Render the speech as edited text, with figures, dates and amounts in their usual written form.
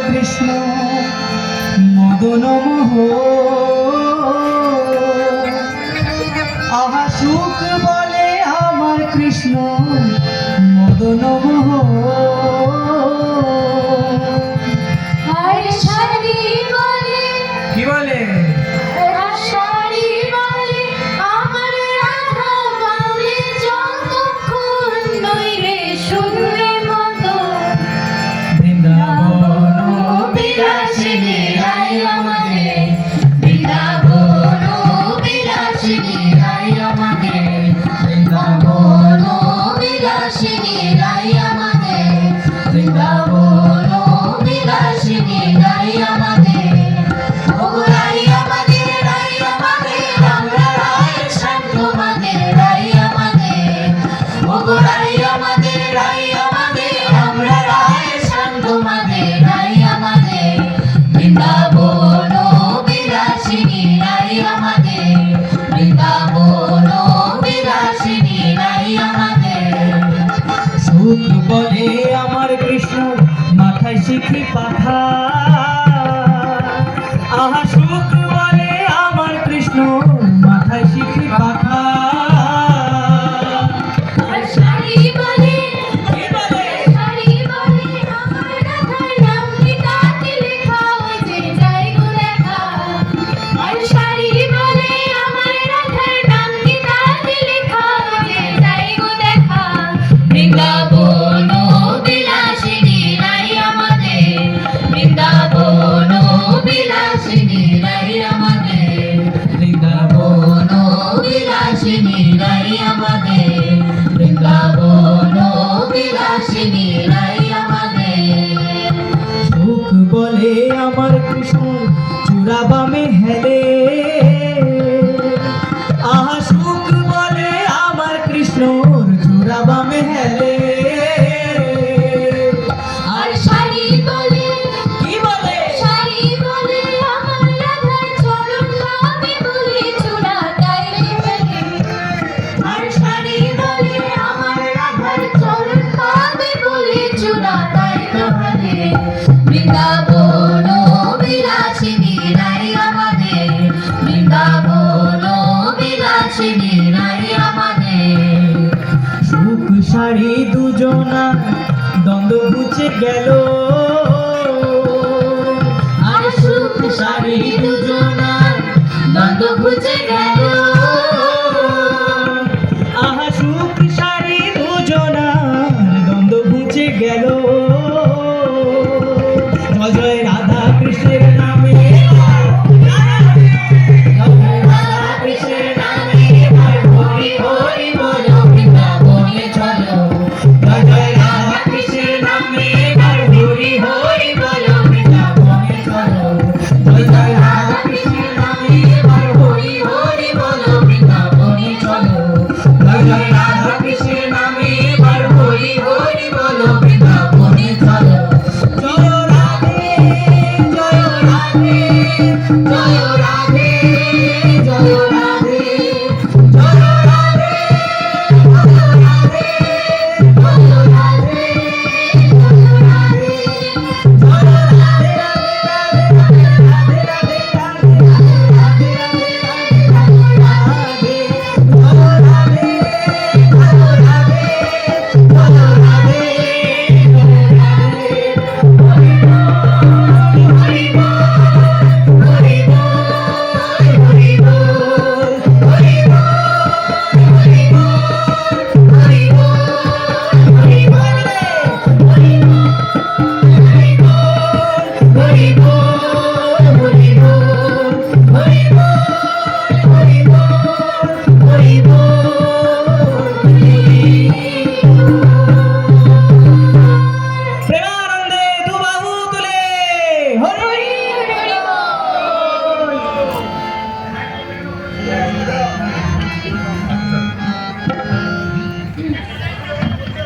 কৃষ্ণ মদন মোহন। আহা সুখ বলে আমার কৃষ্ণ মদন মোহন। আর শাড়ি বলে, কি বলে? আর শাড়ি বলে আমার রাধা বলে যতক্ষণ নইরে শুনবে মতো বৃন্দাবন বিলাসিনী রাই আমাদের, বৃন্দাবন বিলাসিনী রাই আমাদের, বৃন্দাবন বিলাসিনী রাই আমাদের, বৃন্দাবন বিলাসিনী রাই আমাদের। ওগো রাই আমাদের, রাই আমাদের, আমরা রায়ের শান তোমাদের রাই আমাদের। ওগো রাই আমাদের, রাই আমাদের, আমরা রায়ের শান তোমাদের রাই আমাদের। বৃন্দাবন বিলাসিনী রাই আমাদের, বৃন্দাবন বিলাসিনী রাই আমাদের। সুখ বলে আমার কৃষ্ণ মাথায় শিখি পাখা। আহা সুখ বলে আমার কৃষ্ণ মাথায় শিখি পাখা। আর শাড়ি বলে, কি বলে? শাড়ি বলে আমার রাধার নাম গীতাতে লেখা, ওই যে যাই গো দেখা। আর শাড়ি বলে আমার রাধার নাম গীতাতে লেখা, ওই যে যাই গো দেখা। বৃন্দাবন বিলাসিনী রাই আমাদের, বৃন্দাবন বিলাসিনী রাই আমাদের, বৃন্দাবন বিলাসিনী রাই আমাদের, বৃন্দাবন বিলাসিনী রাই আমাদের। সুখ বলে আমার কৃষ্ণ চূড়াবামে হেলে। আহা সুখ বলে আমার কৃষ্ণ চূড়াবামে হেলে। আর শাড়ি বলে, কি বলে? শাড়ি বলে আমার রাধার চরণ পাবে বলে চূড়াটাই ফেলে। আর শাড়ি বলে আমার রাধার চরণ পাবে বলে চূড়াটাই ফেলে। বৃন্দাবন বিলাসিনী রাই আমাদের, বৃন্দাবন বিলাসিনী রাই আমাদের। সুখ শাড়ি দুজনা দ্বন্দ্ব ঘুচে গেল। আর সুখ শাড়ি দুজনা দ্বন্দ্ব ঘুচে গেল।